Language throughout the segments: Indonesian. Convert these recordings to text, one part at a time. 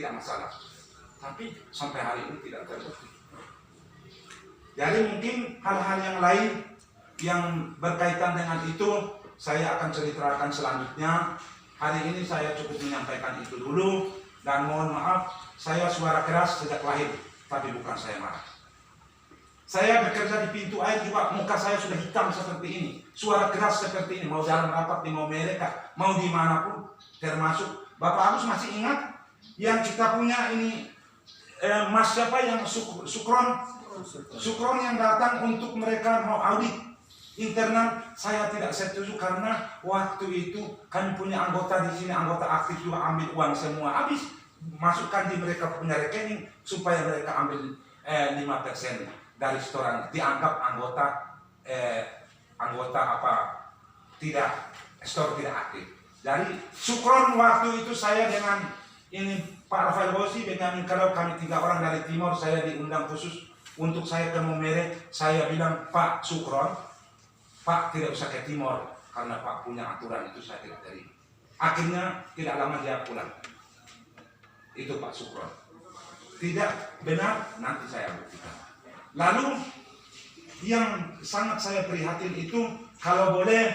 tidak masalah. Tapi sampai hari ini tidak terbukti. Jadi mungkin hal-hal yang lain yang berkaitan dengan itu saya akan ceritakan selanjutnya. Hari ini saya cukup menyampaikan itu dulu. Dan mohon maaf, saya suara keras sejak lahir, tapi bukan saya marah. Saya bekerja di pintu air juga, muka saya sudah hitam seperti ini. Suara keras seperti ini, mau jalan rapat, mau mereka, mau dimanapun, termasuk Bapak Agus masih ingat yang kita punya ini Mas siapa yang Sukron yang datang untuk mereka mau audit internal. Saya tidak setuju karena waktu itu kami punya anggota di sini, anggota aktif juga ambil uang semua habis, masukkan di mereka punya rekening supaya mereka ambil 5% dari setoran, dianggap anggota apa tidak store tidak aktif. Jadi Sukron waktu itu saya dengan ini Pak Rafael Bosi, Benyamin kalau kami 3 orang dari Timur, saya diundang khusus untuk saya ke Momere. Saya bilang, Pak Sukron, Pak tidak usah ke Timur karena Pak punya aturan itu saya tidak terima. Akhirnya tidak lama dia pulang. Itu Pak Sukron. Tidak benar, nanti saya buktikan. Lalu yang sangat saya prihatin itu kalau boleh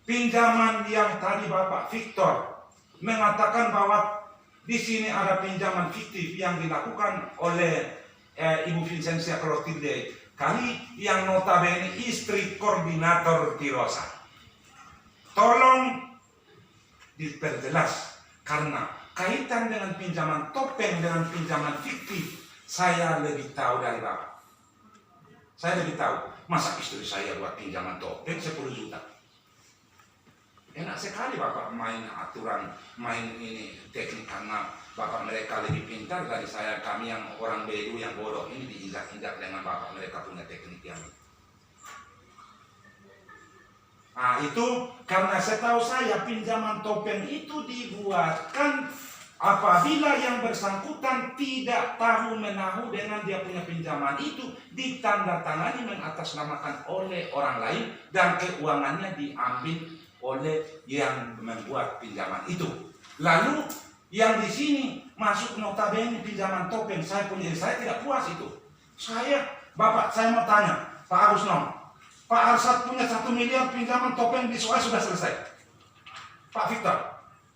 pinjaman yang tadi Bapak Victor mengatakan bahwa di sini ada pinjaman fiktif yang dilakukan oleh Ibu Vincentia Clotilde kali yang notabene istri koordinator Tirosa. Tolong diperjelas karena kaitan dengan pinjaman topeng dengan pinjaman fiktif saya lebih tahu dari Bapak. Saya lebih tahu, masa istri saya buat pinjaman topeng 10 juta. Enak sekali Bapak main aturan, main ini teknik karena Bapak mereka lebih pintar dari saya. Kami yang orang bedu yang bodoh ini diinjak-injak dengan Bapak mereka punya teknik yang ini. Nah itu karena setahu saya pinjaman topeng itu dibuatkan apabila yang bersangkutan tidak tahu menahu dengan dia punya pinjaman itu ditandatangani mengatasnamakan oleh orang lain dan keuangannya diambil oleh yang membuat pinjaman itu. Lalu yang di sini masuk notabene pinjaman topeng saya punya, saya tidak puas itu. Bapak saya mau tanya Pak Agus Nom, Pak Arsad punya 1 miliar pinjaman topeng di Soe sudah selesai. Pak Victor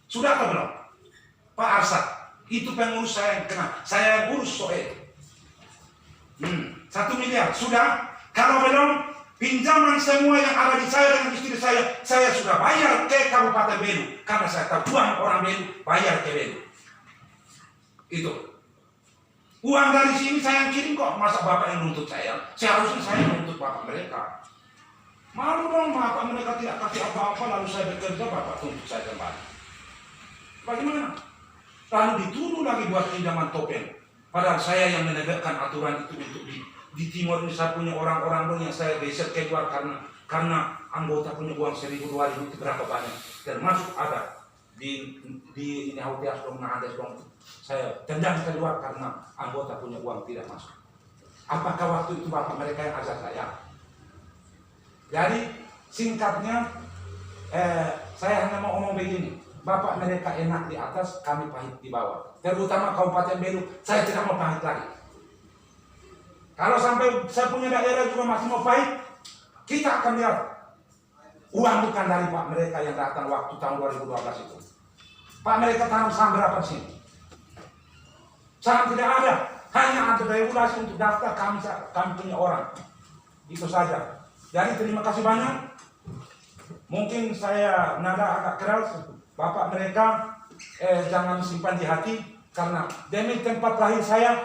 sudah atau belum? Pak Arsad itu pengurus saya yang kena, saya yang urus Soe. 1 miliar sudah. Kalau belum, pinjaman semua yang ada di saya dengan istri saya sudah bayar ke Kabupaten Belu karena saya tahu uang orang Belu bayar ke Belu. Itu uang dari sini saya yang kirim kok. Masa Bapak yang nuntut saya? Seharusnya saya menuntut Bapak mereka. Malu dong Bapak mereka tidak kasih apa-apa lalu saya bekerja Bapak tuntut saya kembali. Bagaimana? Lalu dituduh lagi buat pinjaman topeng. Padahal saya yang menegakkan aturan itu untuk di Timur ini. Saya punya orang-orang dong yang saya riset keluar karena anggota punya uang 1.000, 2.000 itu berapa banyak. Termasuk ada di ini Hautias dong, Nahandes dong. Saya tendang keluar karena anggota punya uang tidak masuk. Apakah waktu itu Bapak mereka yang ajak saya? Jadi singkatnya saya hanya mau ngomong begini. Bapak mereka enak di atas, kami pahit di bawah. Terutama Kabupaten Belu, saya tidak mau pahit lagi. Kalau sampai saya punya daerah juga masih mau pahit, kita akan lihat uang bukan dari Pak mereka yang datang waktu tahun 2012 itu. Pak mereka tanam saham berapa di sini? Saham tidak ada, hanya ada regulasi untuk daftar, kami punya orang. Itu saja. Jadi terima kasih banyak. Mungkin saya nada agak keras. Bapak mereka jangan simpan di hati karena demi tempat lahir saya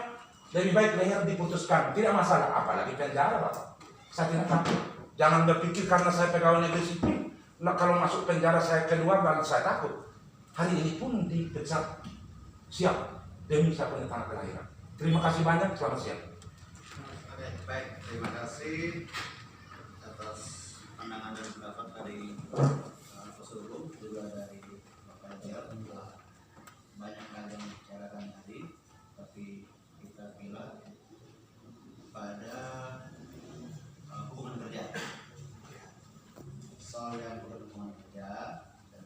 lebih baik leher diputuskan, tidak masalah, apalagi penjara Bapak. Saya tidak takut. Jangan berpikir karena saya pegawai negeri sipil, nah, kalau masuk penjara saya keluar dan saya takut. Hari ini pun dipecat, siap demi saya punya tanah kelahiran. Terima kasih banyak, selamat siang. Oke, baik, terima kasih atas pandangan dan pendapat dari Pesulung, juga dari Bapak Jaya. Banyak hal yang dibicarakan tadi, tapi kita bilang pada hubungan kerja, soal yang berhubungan kerja dan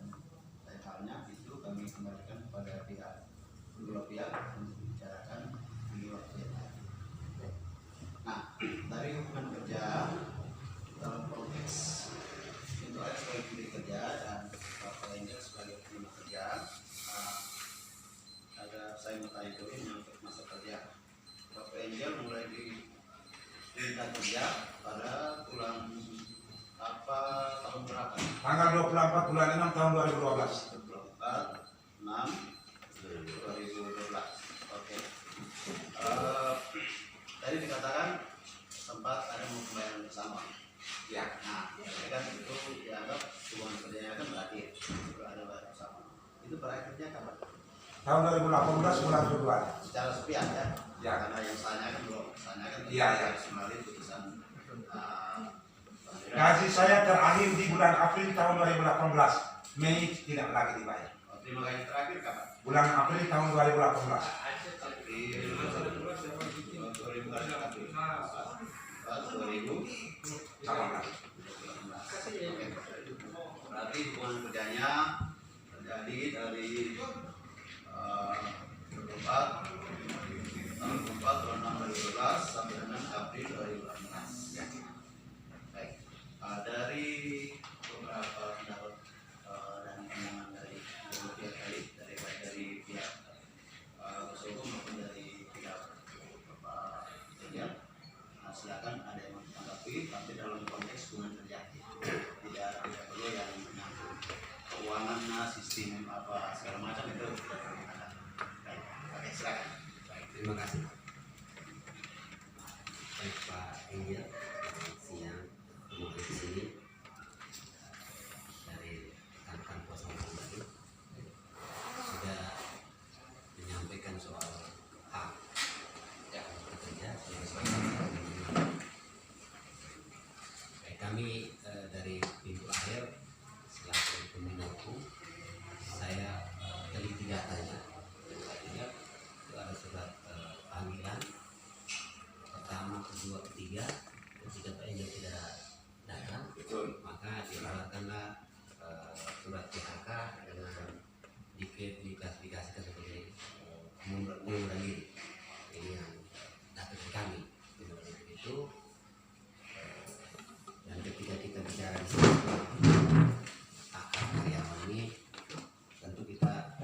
lain halnya itu kami kembalikan kepada pihak kedua pihak itu menyangkut masa kerja. Bapak Angel mulai diminta kerja pada bulan apa tahun berapa? Tanggal 24 bulan 6 tahun 2012. 24 6 2012. Oke. Tadi dikatakan sempat ada mau pembayaran bersama. Ya. Nah, kan itu dianggap hubungan kerjanya kan berakhir. Ada bayar bersama. Itu berakhirnya kapan? Tahun 2018 bulan Februari. Secara sepihak ya. Ya. Karena yang saya kan belum. Saya kan Iya, ya. harus melalui putusan. Gaji saya terakhir di bulan April tahun 2018. Mei tidak lagi dibayar. Terima kasih terakhir kapan? Bulan April tahun 2018. Di 2018. Berarti hubungan kerjanya terjadi dari 24 bulan 6 2012 sampai dengan April 2018. Baik. Dari beberapa pendapat dan pandangan dari pihak pihak kuasa hukum maupun dari pihak Bapak Kerja, silakan ada yang menanggapi, tapi dalam konteks hubungan kerja tidak perlu yang menyangkut keuangan, sistem apa segala macam itu tidak perlu dikatakan. Baik, oke silakan. Baik, terima kasih. Baik Pak Angel, siang kemudian di sini dari rekan-rekan kuasa hukum tadi sudah menyampaikan soal hak pekerja baik kami dari pintu akhir selaku pembina hukum saya teliti datanya itu ada surat panggilan pertama, kedua, ketiga. Ketika Pak Angel tidak datang, maka dikeluarkanlah surat PHK dengan diklasifikasikan sebagai mengundurkan diri. Ini yang data dari kami. Itu dan ketika kita bicara di sini hak karyawan ini, tentu kita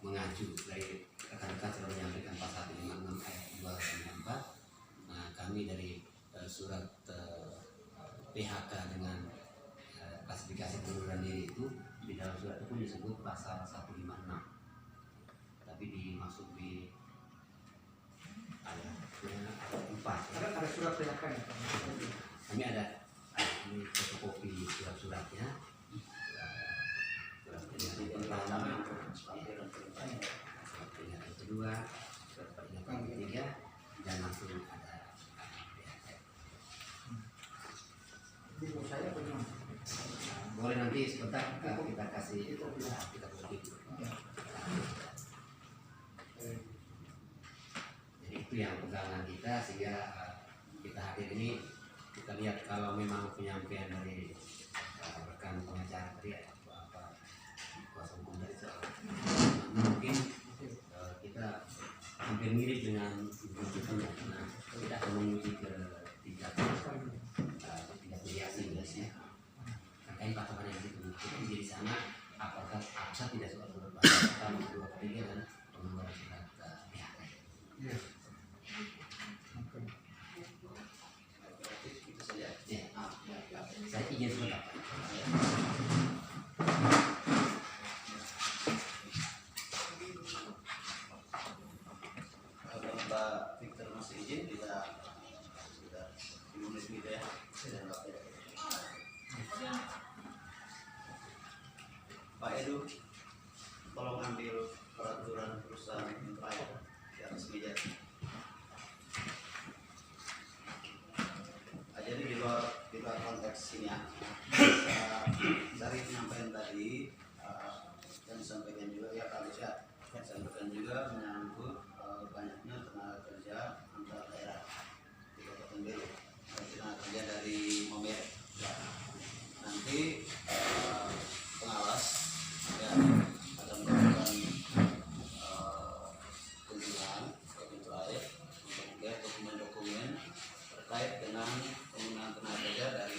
mengacu dari rekan-rekan sudah menyampaikan pasal 56 ayat 2 dan 4. Nah, kami dari surat PHK dengan klasifikasi pengunduran diri itu di dalam surat itu pun disebut pasal 156. Tapi dimaksud di ayat 4. Ada surat PHK ya? Kami ada ini fotokopi surat-suratnya. Surat peringatan pertama, surat peringatan kedua, surat peringatan ketiga, dan langsung ada Saya punya. boleh nanti sebentar kita kasih kita kutip. Jadi itu yang pegangan kita sehingga kita hadir ini kita lihat kalau memang penyampaian dari rekan pengacara tadi apa kuasa hukum dari soal mungkin kita hampir mirip dengan tuntutannya karena kita akan menguji ke tingkat mediasi biasanya terkait patokan yang itu kita di sana apakah aksa tidak soal surat pertama kedua ketiga dan pengeluaran surat PHK. Iya. Itu saja. Ya, saya izin sebentar. Kalau Mbak Victor masih izin, kita sudah 10 menit gitu ya. Pak Edu, tolong ambil peraturan perusahaan employer di atas meja. Jadi di luar konteks ini ya. Dari penyampaian tadi yang disampaikan juga ya Pak Lisha, sampaikan juga menyangkut banyaknya tenaga kerja antar daerah di Kabupaten Belu, tenaga kerja dari Momere. Nanti pengawas ya akan melakukan kunjungan ke pintu air untuk melihat dokumen-dokumen terkait dengan penggunaan tenaga kerja dari